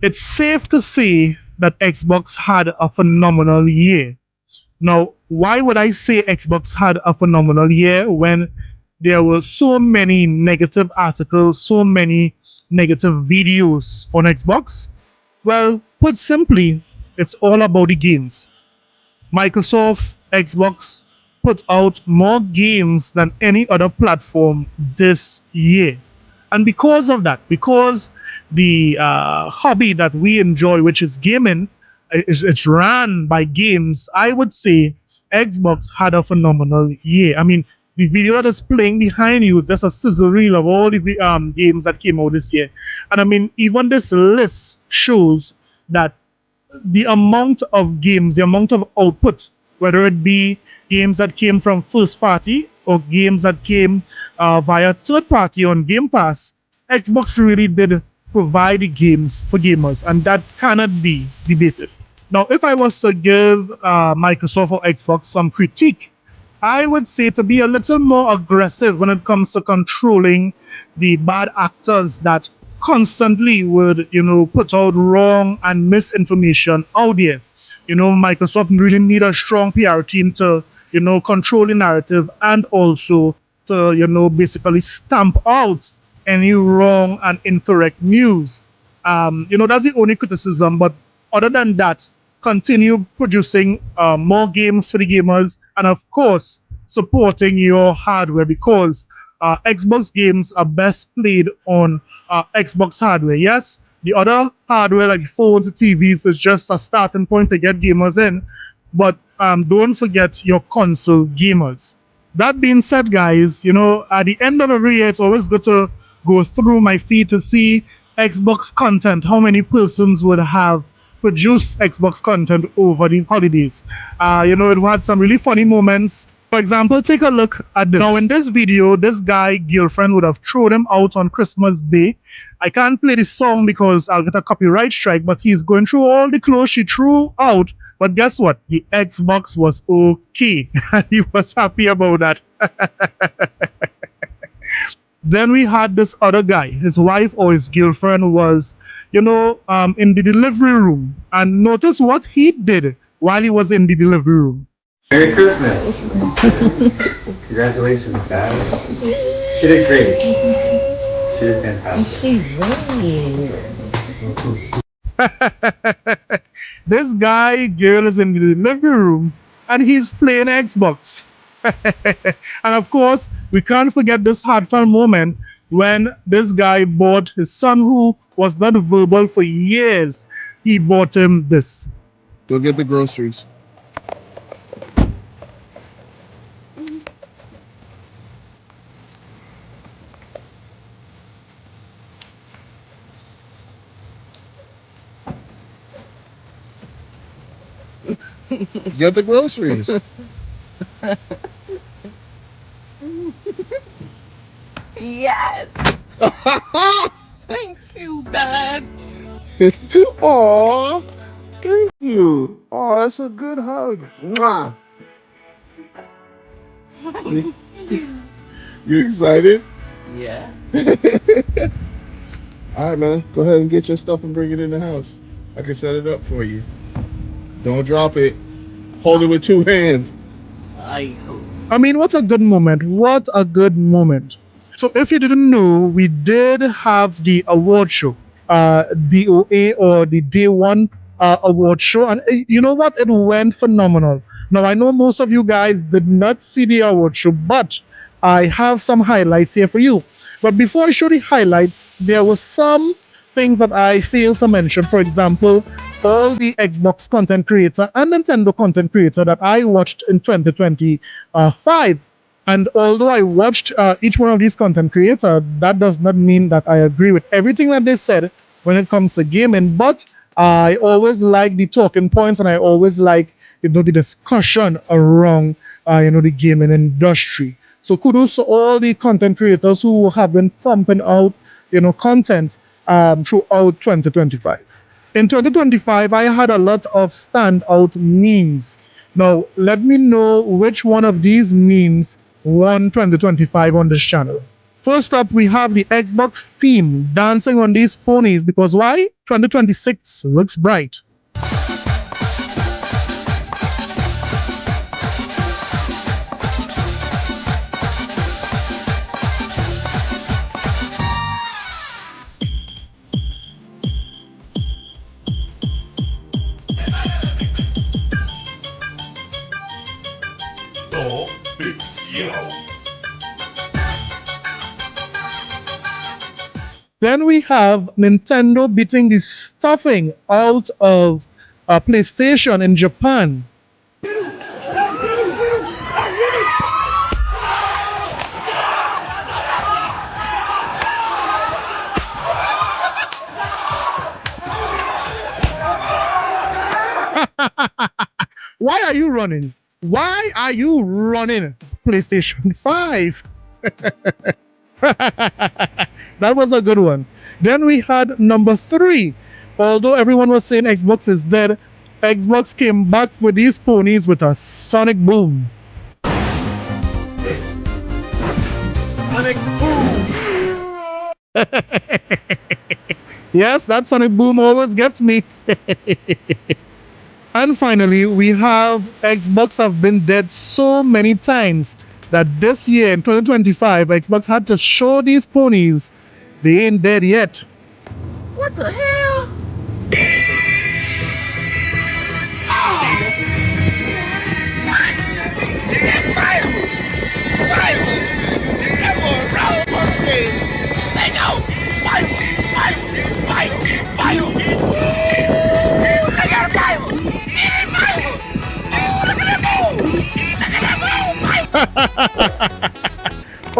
It's safe to say that Xbox had a phenomenal year. Now, why would I say Xbox had a phenomenal year when there were so many negative articles, so many negative videos on Xbox? Well, put simply, it's all about the games. Microsoft, Xbox put out more games than any other platform this year. And because of that, because the hobby that we enjoy, which is gaming, it's ran by games, I would say Xbox had a phenomenal year. I mean, the video that is playing behind you is just a sizzle reel of all the games that came out this year. And I mean, even this list shows that the amount of games, the amount of output, whether it be games that came from first party or games that came via third party on Game Pass, Xbox really did provide the games for gamers, and that cannot be debated. Now, if I was to give Microsoft or Xbox some critique, I would say to be a little more aggressive when it comes to controlling the bad actors that constantly would, put out wrong and misinformation out there. Microsoft really need a strong PR team to, control the narrative and also to, basically stamp out any wrong and incorrect news. That's the only criticism. But other than that, continue producing more games for the gamers, and of course, supporting your hardware because Xbox games are best played on Xbox hardware. Yes, the other hardware like phones and TVs is just a starting point to get gamers in, but don't forget your console gamers. That being said, guys, at the end of every year, it's always good to go through my feed to see Xbox content, how many persons would have produced Xbox content over the holidays. It had some really funny moments. For example, take a look at this. Now, in this video, this guy girlfriend would have thrown him out on Christmas Day. I can't play this song because I'll get a copyright strike, but he's going through all the clothes she threw out. But guess what? The Xbox was okay. And he was happy about that. Then we had this other guy, his wife or his girlfriend was, in the delivery room. And notice what he did while he was in the delivery room. Merry Christmas. Congratulations, guys. She did great. She did fantastic. This guy, girl is in the delivery room and he's playing Xbox. And of course, we can't forget this heartfelt moment when this guy bought his son, who was not verbal for years, he bought him this. Go get the groceries. Get the groceries. Yes. Thank you, Dad. Aw, thank you. Oh, that's a good hug. Mwah. You excited? Yeah. All right, man. Go ahead and get your stuff and bring it in the house. I can set it up for you. Don't drop it. Hold it with two hands. I mean, what a good moment. What a good moment. So, if you didn't know, we did have the award show, DOA or the Day One award show. And you know what? It went phenomenal. Now, I know most of you guys did not see the award show, but I have some highlights here for you. But before I show the highlights, there were some things that I failed to mention. For example, all the Xbox content creator and Nintendo content creator that I watched in 2025. And although I watched each one of these content creators, that does not mean that I agree with everything that they said when it comes to gaming. But I always like the talking points, and I always like the discussion around the gaming industry. So kudos to all the content creators who have been pumping out content throughout 2025. In 2025, I had a lot of standout memes. Now, let me know which one of these memes won 2025 on this channel. First up, we have the Xbox team dancing on these ponies because why? 2026 looks bright. Then we have Nintendo beating the stuffing out of PlayStation in Japan. Why are you running? Why are you running PlayStation 5? That was a good one. Then we had number 3. Although everyone was saying Xbox is dead, Xbox came back with these ponies with a sonic boom. Sonic boom! Yes, that sonic boom always gets me. And finally, we have Xbox have been dead so many times that this year in 2025, Xbox had to show these ponies they ain't dead yet. What the hell?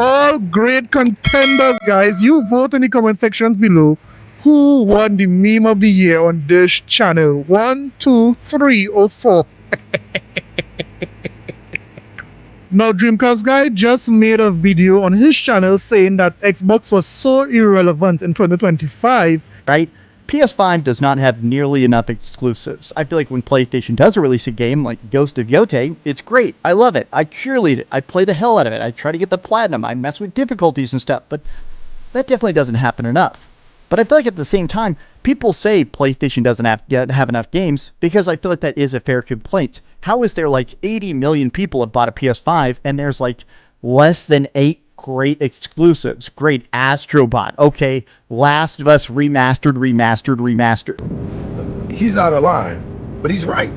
All great contenders, guys. You vote in the comment sections below. Who won the meme of the year on this channel? 1, 2, 3, or 4? Now, Dreamcast Guy just made a video on his channel saying that Xbox was so irrelevant in 2025. Right? PS5 does not have nearly enough exclusives. I feel like when PlayStation does release a game like Ghost of Yotei, it's great. I love it. I curate it. I play the hell out of it. I try to get the platinum. I mess with difficulties and stuff, but that definitely doesn't happen enough. But I feel like at the same time, people say PlayStation doesn't have enough games because I feel like that is a fair complaint. How is there like 80 million people have bought a PS5 and there's like less than 8 great exclusives? Great Astrobot. Okay, Last of Us remastered. He's out of line, but he's right.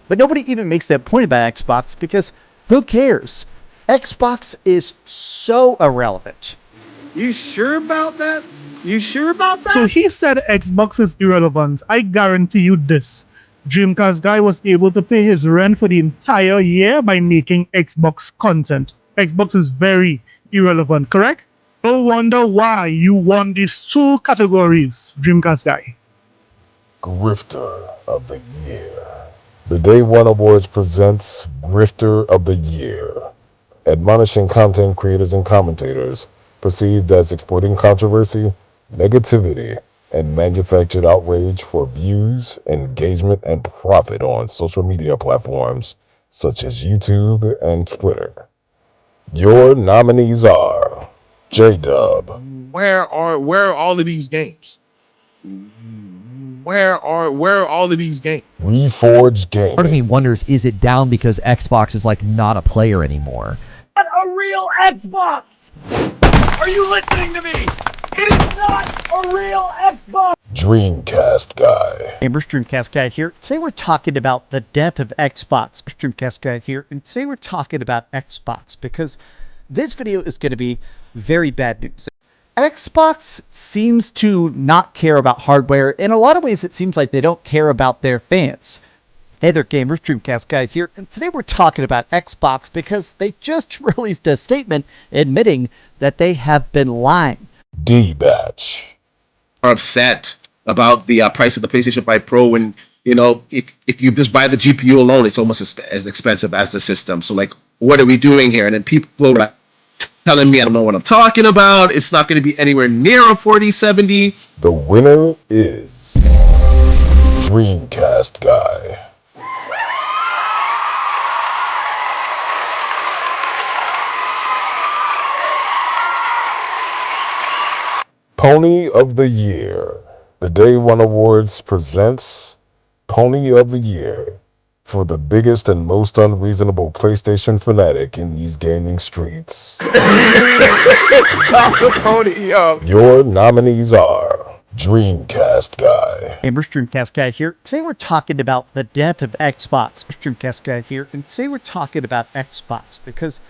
But nobody even makes that point about Xbox because who cares? Xbox is so irrelevant. You sure about that? You sure about that? So he said Xbox is irrelevant. I guarantee you this. Dreamcast Guy was able to pay his rent for the entire year by making Xbox content. Xbox is very irrelevant, correct? No wonder why you won these 2 categories, Dreamcast Guy. Grifter of the Year. The Day One Awards presents Grifter of the Year, admonishing content creators and commentators perceived as exploiting controversy, negativity, and manufactured outrage for views, engagement, and profit on social media platforms such as YouTube and Twitter. Your nominees are J-Dub, Where are all of these games? Where are all of these games? Reforged Gaming, Part of me wonders, is it down because Xbox is like not a player anymore? Not a real Xbox! Are you listening to me? It is not a real Xbox! Dreamcast Guy, Gamers, Dreamcast Guy here. Today we're talking about the death of Xbox. Dreamcast Guy here, and today we're talking about Xbox because this video is going to be very bad news. Xbox seems to not care about hardware. In a lot of ways, it seems like they don't care about their fans. Hey there, gamers, Dreamcast Guy here, and today we're talking about Xbox because they just released a statement admitting that they have been lying. D-Batch, Are upset about the price of the PlayStation 5 Pro when, you know, if you just buy the GPU alone, it's almost as expensive as the system. So, like, what are we doing here? And then people were like, telling me I don't know what I'm talking about. It's not going to be anywhere near a 4070. The winner is Dreamcast Guy. Pony of the Year. The Day One Awards presents Pony of the Year for the biggest and most unreasonable PlayStation fanatic in these gaming streets. Stop the pony up. Your nominees are Dreamcast Guy, Gamers, Dreamcast Guy here. Today we're talking about the death of Xbox. Dreamcast Guy here, and today we're talking about Xbox because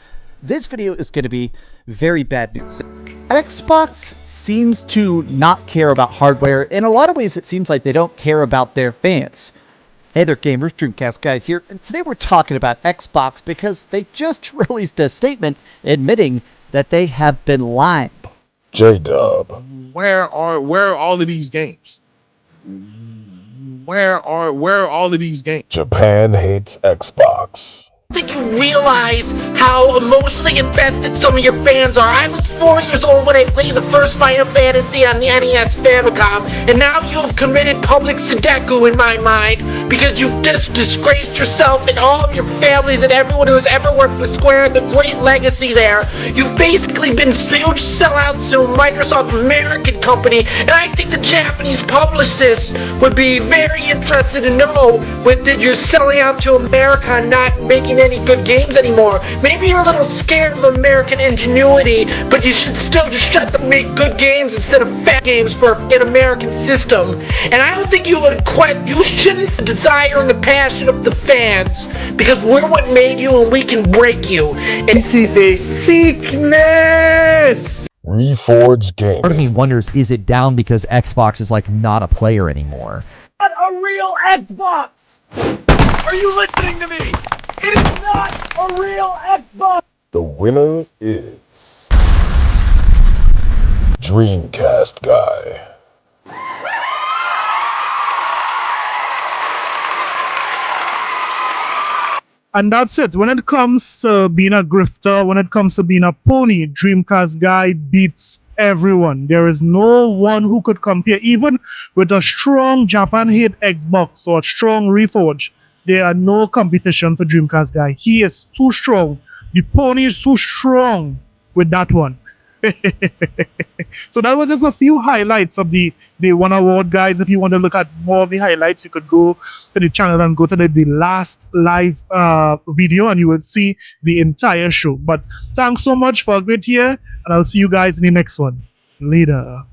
this video is going to be very bad news. Xbox seems to not care about hardware. In a lot of ways, it seems like they don't care about their fans. Hey there, gamers, Dreamcast Guy here, and today we're talking about Xbox because they just released a statement admitting that they have been lying. J-Dub, Where are all of these games? Where are all of these games? Japan Hates Xbox, I think you realize how emotionally invested some of your fans are. I was 4 years old when I played the first Final Fantasy on the NES Famicom, and now you have committed public Sudoku in my mind because you've disgraced yourself and all of your families and everyone who has ever worked for Square and the great legacy there. You've basically been huge sellouts to a Microsoft American company, and I think the Japanese publicists would be very interested to know that you're selling out to America and not making any good games anymore. Maybe you're a little scared of American ingenuity, but you should still just shut them, make good games instead of fat games for an American system. And I don't think you shouldn't desire the passion of the fans, because we're what made you and we can break you. And This is a sickness. Reforged Gaming. Part of me wonders, is it down because Xbox is like not a player anymore? Not a real Xbox! Are you listening to me? It is not a real Xbox! The winner is Dreamcast Guy. And that's it. When it comes to being a grifter, when it comes to being a pony, Dreamcast Guy beats everyone. There is no one who could compare, even with a strong Japan hate Xbox or a strong Reforge. There are no competition for Dreamcast Guy. He is too strong. The pony is too strong with that one. So that was just a few highlights of the one award, guys. If you want to look at more of the highlights, you could go to the channel and go to the last live video, and you will see the entire show. But thanks so much for a great year, and I'll see you guys in the next one. Later.